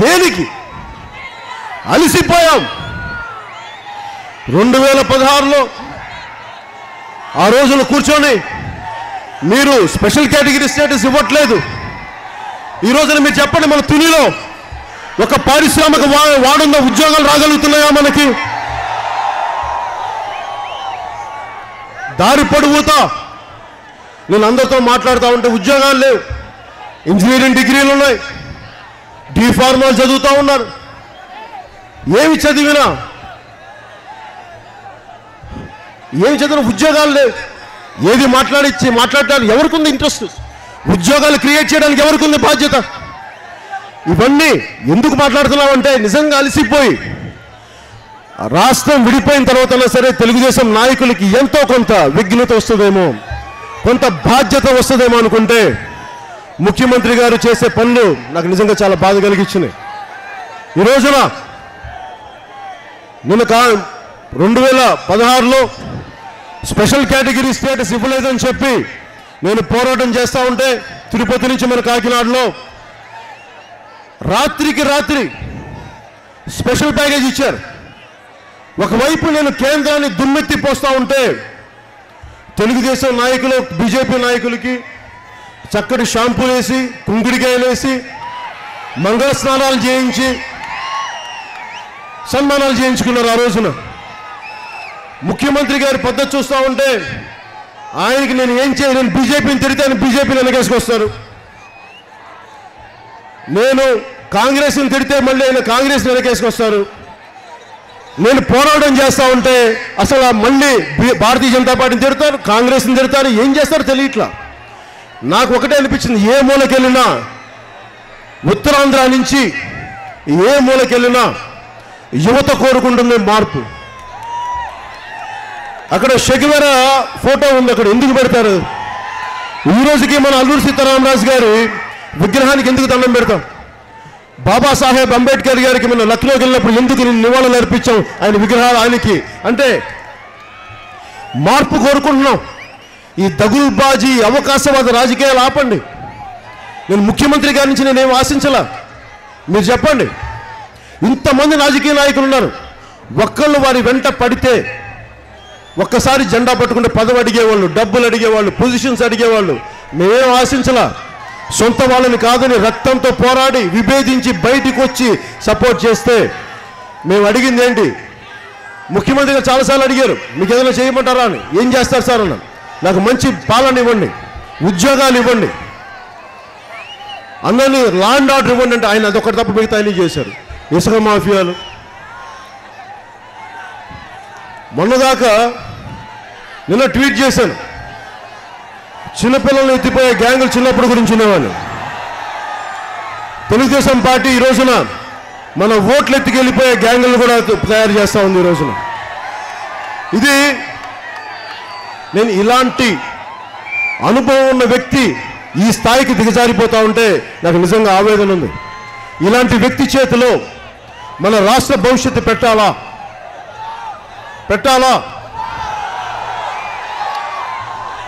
దేనికి అలసిపోయాం? 2016లో ఆ రోజులు కూర్చొని మీరు స్పెషల్ కేటగిరీ స్టేటస్ ఇవ్వట్లేదు. ఈ రోజున మీరు చెప్పండి, మన తునిలో ఒక పారిశ్రామిక వాడున్న ఉద్యోగాలు రాగలుగుతున్నాయా? మనకి దారి పొడుగుతా నేను అందరితో మాట్లాడుతూ ఉంటే ఉద్యోగాలు లేవు. ఇంజనీరింగ్ డిగ్రీలు ఉన్నాయి, డి ఫార్మాలు చదువుతూ ఉన్నారు. ఏమి చదివినా ఉద్యోగాలు లేవు. ఏది మాట్లాడటానికి ఎవరికి ఉంది ఇంట్రెస్ట్? ఉద్యోగాలు క్రియేట్ చేయడానికి ఎవరికి ఉంది బాధ్యత? ఇవన్నీ ఎందుకు మాట్లాడుతున్నామంటే నిజంగా అలసిపోయి రాష్ట్రం విడిపోయిన తర్వాతైనా సరే తెలుగుదేశం నాయకులకి ఎంతో కొంత విఘ్నత వస్తుందేమో, కొంత బాధ్యత వస్తుందేమో అనుకుంటే ముఖ్యమంత్రి గారు చేసే పనులు నాకు నిజంగా చాలా బాధ కలిగించినాయి. ఈ రోజున నిన్న 2016లో స్పెషల్ కేటగిరీ స్టేటస్ ఇవ్వలేదని చెప్పి నేను పోరాటం చేస్తూ ఉంటే తిరుపతి నుంచి మన కాకినాడలో రాత్రికి రాత్రి స్పెషల్ ప్యాకేజ్ ఇచ్చారు. ఒకవైపు నేను కేంద్రాన్ని దుమ్మెత్తి పోస్తూ ఉంటే తెలుగుదేశం నాయకులు బీజేపీ నాయకులకి చక్కటి షాంపూలు వేసి కుంకుడికాయలు వేసి మంగళ స్నానాలు చేయించి సన్మానాలు చేయించుకున్నారు. ఆ రోజున ముఖ్యమంత్రి గారి పద్ధతి చూస్తూ ఉంటే ఆయనకి నేను ఏం చేయను, నేను బీజేపీని తిడితే ఆయన బీజేపీని వెనకేసుకొస్తారు, నేను కాంగ్రెస్ని తిడితే మళ్ళీ ఆయన కాంగ్రెస్ని వెనకేసుకొస్తారు. నేను పోరాటం చేస్తూ ఉంటే అసలు మళ్ళీ భారతీయ జనతా పార్టీని తిడతారు, కాంగ్రెస్ని తిడతారు, ఏం చేస్తారో తెలియట్లా. నాకు ఒకటే అనిపించింది, ఏ మూలకెళ్ళినా ఉత్తరాంధ్ర నుంచి ఏ మూలకెళ్ళినా యువత కోరుకుంటుంది మార్పు. అక్కడ షెగివెర ఫోటో ఉంది, అక్కడ ఎందుకు పెడతారు? ఈ రోజుకి మన అల్లూరి సీతారామరాజు గారి విగ్రహానికి ఎందుకు దండం పెడతాం? బాబాసాహెబ్ అంబేద్కర్ గారికి మనం లక్నోకి వెళ్ళినప్పుడు ఎందుకు నివాళులు అర్పించాం ఆయన విగ్రహాలు ఆయనకి? అంటే మార్పు కోరుకుంటున్నాం. ఈ దగుల్బాజీ అవకాశవాద రాజకీయాలు ఆపండి. నేను ముఖ్యమంత్రి గారి నుంచి నేనేం ఆశించలా. మీరు చెప్పండి, ఇంతమంది రాజకీయ నాయకులు ఉన్నారు, ఒక్కళ్ళు వారి వెంట పడితే ఒక్కసారి జెండా పట్టుకుంటే పదవి అడిగేవాళ్ళు, డబ్బులు అడిగేవాళ్ళు, పొజిషన్స్ అడిగేవాళ్ళు. మేమేం ఆశించలా. సొంత వాళ్ళని కాదని రక్తంతో పోరాడి విభేదించి బయటికి వచ్చి సపోర్ట్ చేస్తే మేము అడిగింది ఏంటి? ముఖ్యమంత్రి గారు చాలాసార్లు అడిగారు, మీకు ఏదైనా చేయమంటారా అని. ఏం చేస్తారు సార్ అన్న, నాకు మంచి పాలన ఇవ్వండి, ఉద్యోగాలు ఇవ్వండి, అందరినీ లా అండ్ ఆర్డర్ ఇవ్వండి అంటే ఆయన అదొకటి తప్ప మిగతా అన్నీ చేశారు. ఇసుక మాఫియాలు, మొన్నదాకా నిన్న ట్వీట్ చేశాను, చిన్నపిల్లలు ఎత్తిపోయే గ్యాంగులు చిన్నప్పుడు గురించి ఉండేవాళ్ళు. తెలుగుదేశం పార్టీ ఈ రోజున మన ఓట్లు ఎత్తుకెళ్ళిపోయే గ్యాంగులు కూడా తయారు చేస్తూ ఉంది ఈ రోజున. ఇది నేను ఇలాంటి అనుభవం ఉన్న వ్యక్తి ఈ స్థాయికి దిగజారిపోతూ ఉంటే నాకు నిజంగా ఆవేదన ఉంది. ఇలాంటి వ్యక్తి చేతిలో మన రాష్ట్ర భవిష్యత్తు పెట్టాలా?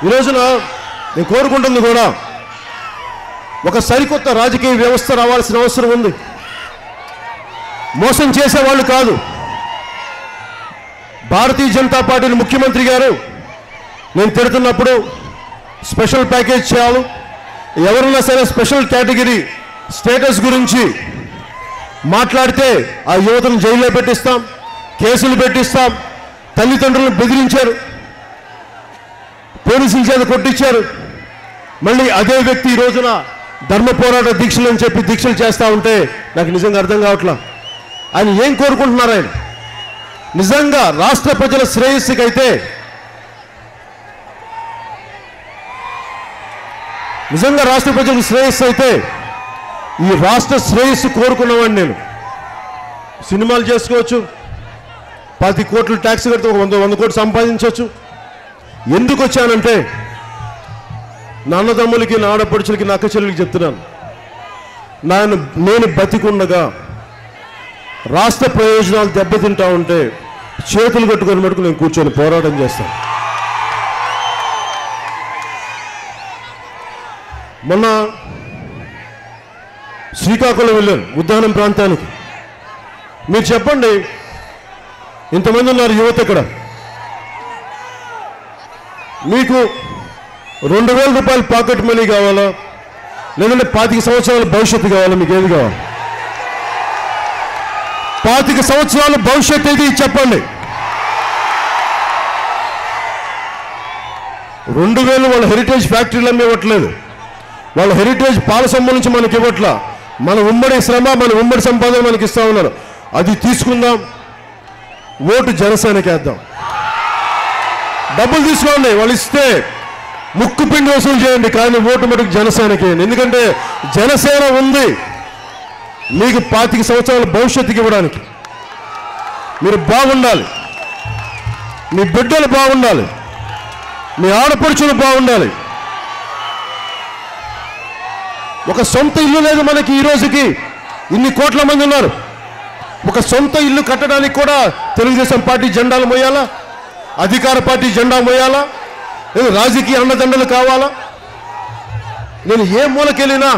ఈ రోజున నేను కోరుకుంటుంది కూడా ఒక సరికొత్త రాజకీయ వ్యవస్థ రావాల్సిన అవసరం ఉంది. మోసం చేసేవాళ్ళు కాదు. భారతీయ జనతా పార్టీని ముఖ్యమంత్రి గారు నేను తిడుతున్నప్పుడు స్పెషల్ ప్యాకేజ్ చేయాలి, ఎవరన్నా సరే స్పెషల్ కేటగిరీ స్టేటస్ గురించి మాట్లాడితే ఆ యువతను జైల్లో పెట్టిస్తాం, కేసులు పెట్టిస్తాం, తల్లిదండ్రులను బెదిరించారు, పోలీసుల చేత కొట్టించారు. మళ్ళీ అదే వ్యక్తి ఈ రోజున ధర్మ పోరాట దీక్షలు అని చెప్పి దీక్షలు చేస్తూ ఉంటే నాకు నిజంగా అర్థం కావట్లా. ఆయన ఏం కోరుకుంటున్నారు? ఆయన నిజంగా రాష్ట్ర ప్రజల శ్రేయస్సుకైతే, నిజంగా రాష్ట్ర ప్రజలకు శ్రేయస్సు అయితే ఈ రాష్ట్ర శ్రేయస్సు కోరుకున్నవాడిని నేను. సినిమాలు చేసుకోవచ్చు, 10 కోట్లు ట్యాక్స్ కడితే 100 కోట్లు సంపాదించవచ్చు. ఎందుకు వచ్చానంటే నా అన్నదమ్ములకి, నా ఆడపడుచులకి, నా అక్క చెల్లెలకి చెప్తున్నాను, నేను బతికుండగా రాష్ట్ర ప్రయోజనాలు దెబ్బతింటా ఉంటే చేతులు కట్టుకొని మటుకు నేను కూర్చొని పోరాటం చేస్తాను. మొన్న శ్రీకాకుళం వెళ్ళాను, ఉద్దానం ప్రాంతానికి. మీరు చెప్పండి, ఇంతమంది ఉన్నారు యువత ఇక్కడ. మీకు 2,000 రూపాయలు పాకెట్ మనీ కావాలా, లేదంటే 25 సంవత్సరాల భవిష్యత్తు కావాలా? మీకు ఏది కావాలి? 25 సంవత్సరాల భవిష్యత్తు ఏది చెప్పండి. 2,000 వాళ్ళ హెరిటేజ్ ఫ్యాక్టరీలు అమ్మి ఇవ్వట్లేదు, వాళ్ళ హెరిటేజ్ పాల సొమ్ము నుంచి మనకి ఇవ్వట్లా. మన ఉమ్మడి శ్రమ, మన ఉమ్మడి సంపాదన మనకి ఇస్తా ఉన్నారు. అది తీసుకుందాం, ఓటు జనసేనకి వేద్దాం. డబ్బులు తీసుకోండి, వాళ్ళు ఇస్తే ముక్కు పిండి వసూలు చేయండి, కానీ ఓటు మటుకు జనసేనకి. ఎందుకంటే జనసేన ఉంది మీకు 25 సంవత్సరాల భవిష్యత్తుకి ఇవ్వడానికి. మీరు బాగుండాలి, మీ బిడ్డలు బాగుండాలి, మీ ఆడపడుచులు బాగుండాలి. ఒక సొంత ఇల్లు లేదు మనకి ఈ రోజుకి. ఇన్ని కోట్ల మంది ఉన్నారు. ఒక సొంత ఇల్లు కట్టడానికి కూడా తెలుగుదేశం పార్టీ జెండాలు మోయాలా, అధికార పార్టీ జెండా మోయాలా, లేదు రాజకీయ అండదండలు కావాలా? నేను ఏ మూలకెళ్ళినా,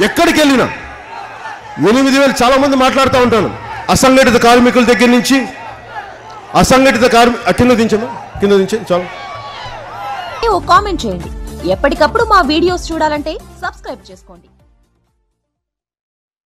ఎక్కడికి వెళ్ళినా 8,000 చాలామంది మాట్లాడుతూ ఉంటాను. అసంఘటిత కార్మికుల దగ్గర నుంచి అసంఘటిత కింద దించండి చాలు. కామెంట్ చేయండి. ఎప్పటికప్పుడు మా వీడియోస్ చూడాలంటే సబ్స్క్రైబ్ చేసుకోండి.